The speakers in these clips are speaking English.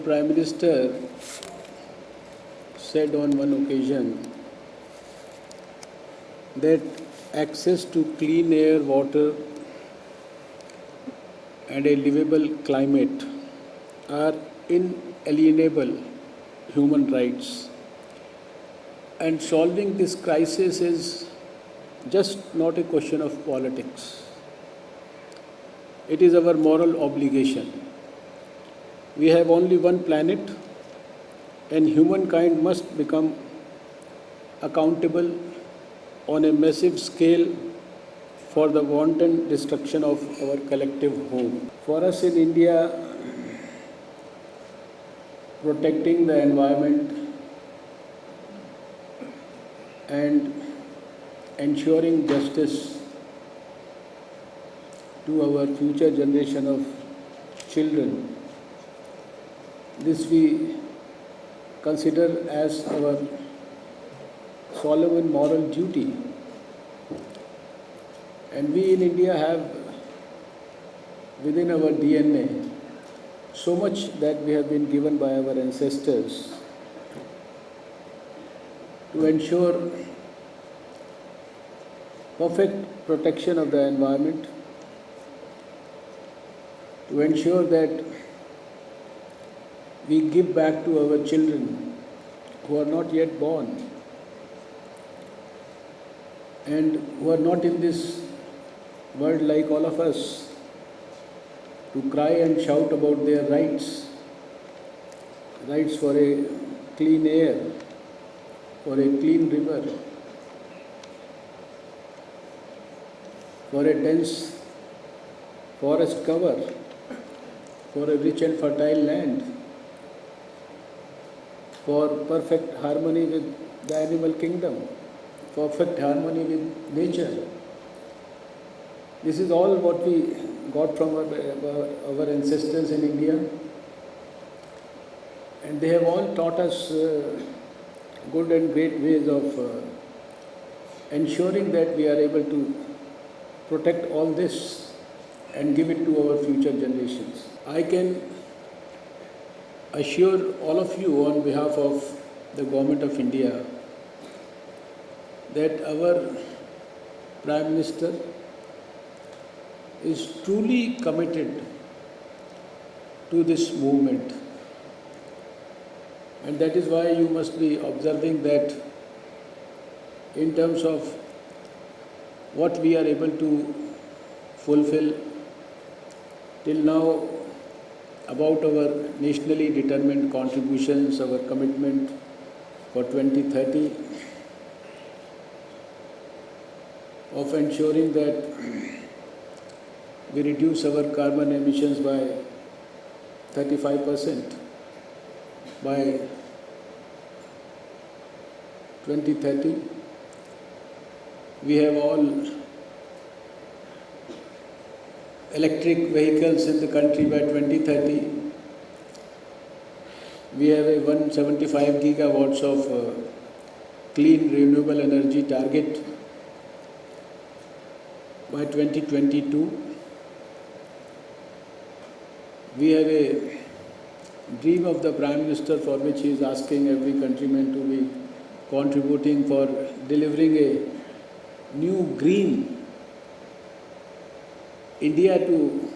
Prime Minister said on one occasion that access to clean air, water, and a livable climate are inalienable human rights. And solving this crisis is just not a question of politics. It is our moral obligation. We have only one planet, and humankind must become accountable on a massive scale for the wanton destruction of our collective home. For us in India, protecting the environment and ensuring justice to our future generation of children, this we consider as our solemn moral duty. And we in India have within our DNA so much that we have been given by our ancestors to ensure perfect protection of the environment, to ensure that we give back to our children who are not yet born and who are not in this world like all of us, to cry and shout about their rights for a clean air, for a clean river, for a dense forest cover, for a rich and fertile land, for perfect harmony with the animal kingdom, perfect harmony with nature. This is all what we got from our ancestors in India, and they have all taught us good and great ways of ensuring that we are able to protect all this and give it to our future generations. I can assure all of you on behalf of the Government of India that our Prime Minister is truly committed to this movement. And that is why you must be observing that in terms of what we are able to fulfill till now about our nationally determined contributions, our commitment for 2030 of ensuring that we reduce our carbon emissions by 35% by 2030. We have all electric vehicles in the country by 2030. We have a 175 gigawatts of clean renewable energy target by 2022. We have a dream of the Prime Minister for which he is asking every countryman to be contributing for delivering a new green India to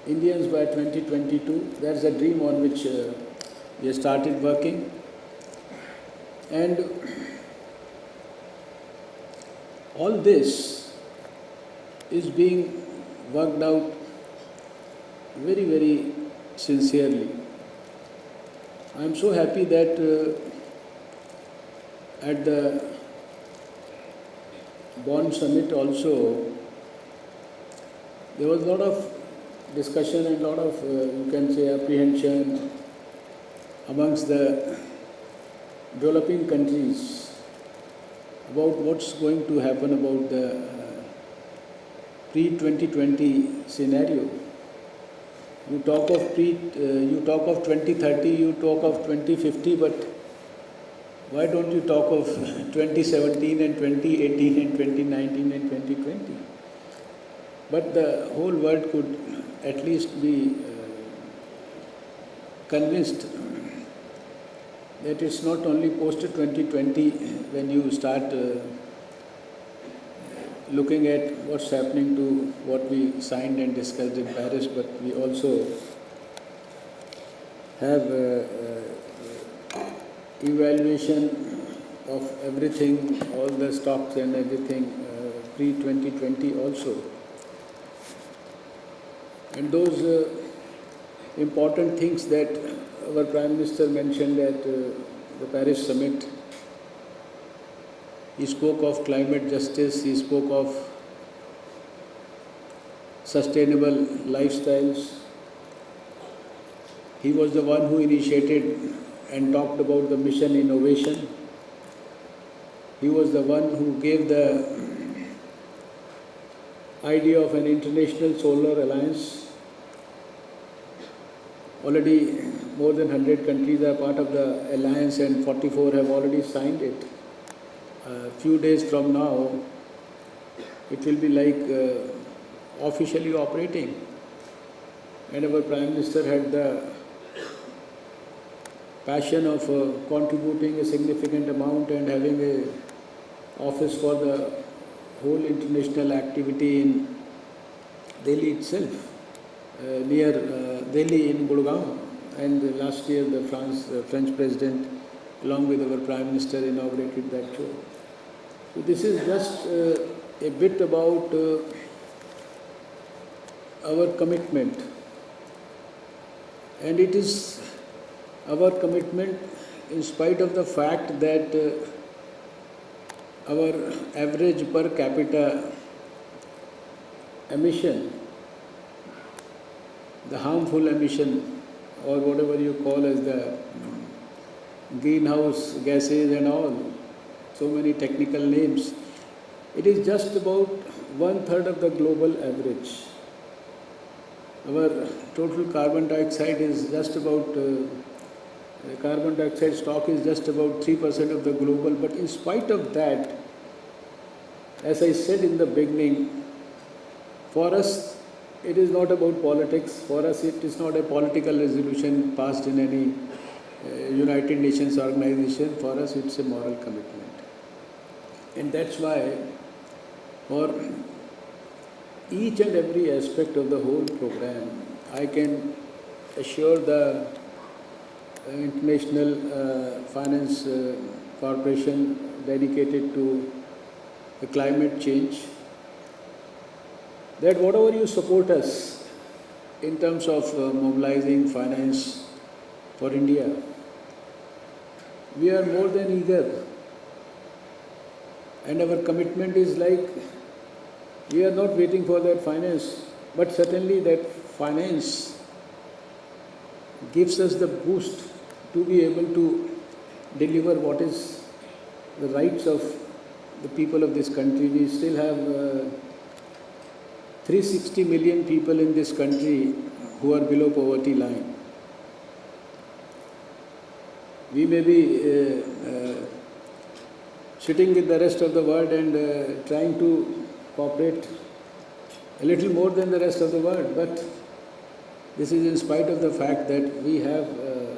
Indians by 2022. That's a dream on which we have started working. And all this is being worked out very, very sincerely. I am so happy that at the Bonn Summit also, there was a lot of discussion and a lot of, you can say, apprehension amongst the developing countries about what's going to happen about the pre-2020 scenario. You talk of 2030, you talk of 2050, but why don't you talk of 2017 and 2018 and 2019 and 2020? But the whole world could at least be convinced that it's not only post 2020 when you start looking at what's happening to what we signed and discussed in Paris, but we also have evaluation of everything, all the stocks and everything pre-2020 also. And those important things that our Prime Minister mentioned at the Paris summit, he spoke of climate justice, he spoke of sustainable lifestyles. He was the one who initiated and talked about the mission innovation. He was the one who gave the idea of an international solar alliance. Already more than 100 countries are part of the alliance and 44 have already signed it. A few days from now, it will be like officially operating. And our Prime Minister had the passion of contributing a significant amount and having an office for the whole international activity in Delhi itself, near Delhi in Gurgaon. And last year the French President along with our Prime Minister inaugurated that show. So this is just a bit about our commitment, and it is our commitment in spite of the fact that our average per capita emission, the harmful emission or whatever you call as the greenhouse gases and all, so many technical names, it is just about 1/3 of the global average. Our total carbon dioxide is just about, carbon dioxide stock is just about 3% of the global, but in spite of that, as I said in the beginning, for us it is not about politics, for us it is not a political resolution passed in any United Nations organization, for us it's a moral commitment. And that's why for each and every aspect of the whole program, I can assure the International Finance Corporation dedicated to the climate change, that whatever you support us in terms of mobilizing finance for India, we are more than eager. And our commitment is like, we are not waiting for that finance, but certainly that finance gives us the boost to be able to deliver what is the rights of the people of this country. We still have 360 million people in this country who are below poverty line. We may be sitting with the rest of the world and trying to cooperate a little more than the rest of the world, but this is in spite of the fact that we have a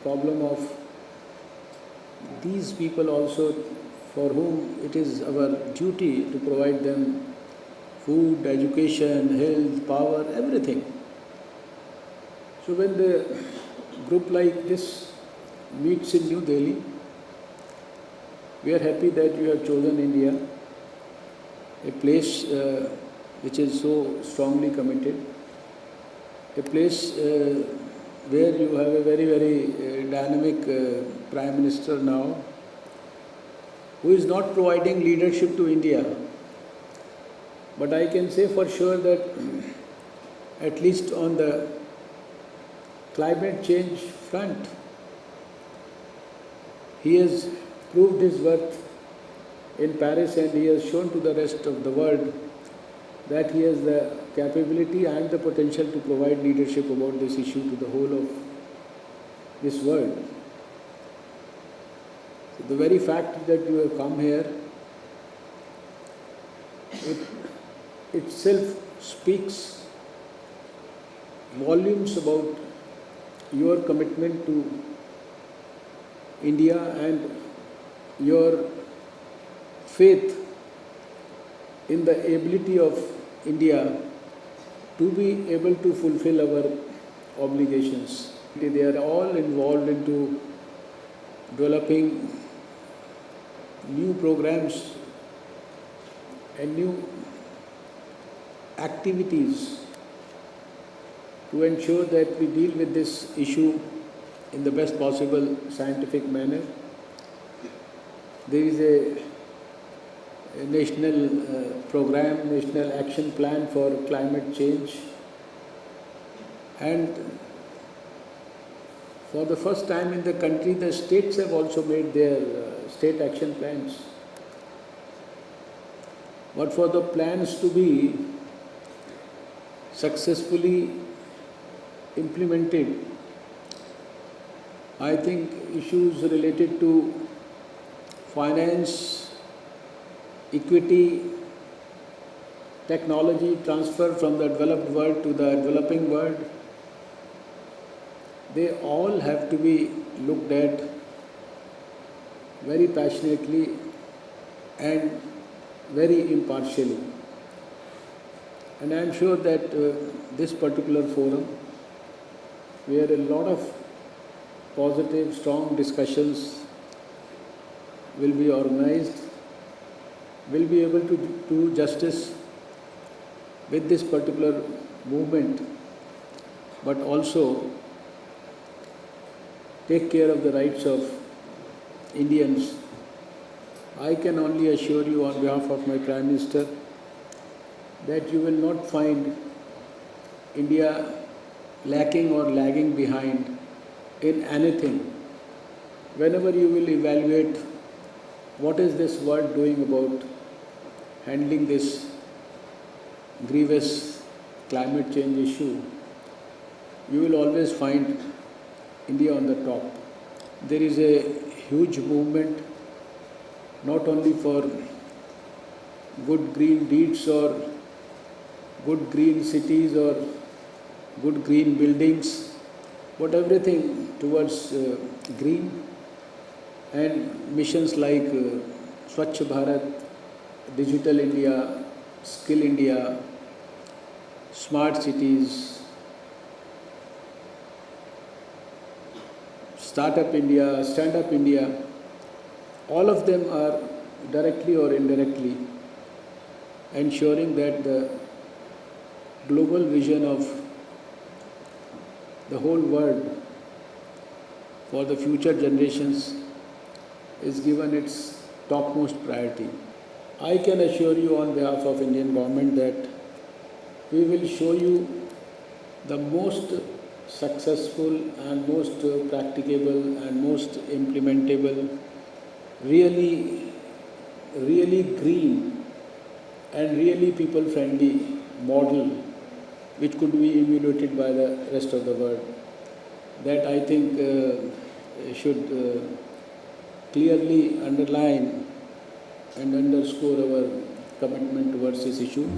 problem of these people also, for whom it is our duty to provide them food, education, health, power, everything. So when the group like this meets in New Delhi, we are happy that you have chosen India, a place which is so strongly committed, a place where you have a very, very dynamic Prime Minister now, who is not providing leadership to India. But I can say for sure that at least on the climate change front, he has proved his worth in Paris, and he has shown to the rest of the world that he has the capability and the potential to provide leadership about this issue to the whole of this world. So the very fact that you have come here, it itself speaks volumes about your commitment to India and your faith in the ability of India to be able to fulfill our obligations. They are all involved into developing new programs and new activities to ensure that we deal with this issue in the best possible scientific manner. There is a national program, national action plan for climate change, and for the first time in the country, the states have also made their state action plans. But for the plans to be successfully implemented, I think issues related to finance, equity, technology transfer from the developed world to the developing world, they all have to be looked at very passionately and very impartially. And I am sure that this particular forum, where a lot of positive, strong discussions will be organized, will be able to do justice with this particular movement, but also take care of the rights of Indians. I can only assure you on behalf of my Prime Minister that you will not find India lacking or lagging behind in anything. Whenever you will evaluate what is this world doing about handling this grievous climate change issue, you will always find India on the top. There is a huge movement not only for good green deeds or good green cities or good green buildings, but everything towards green, and missions like Swachh Bharat, Digital India, Skill India, Smart Cities, Startup India, Stand Up India, all of them are directly or indirectly ensuring that the global vision of the whole world for the future generations is given its topmost priority. I can assure you on behalf of Indian government that we will show you the most successful and most practicable and most implementable, really green and really people-friendly model which could be emulated by the rest of the world. That I think should clearly underline and underscore our commitment towards this issue.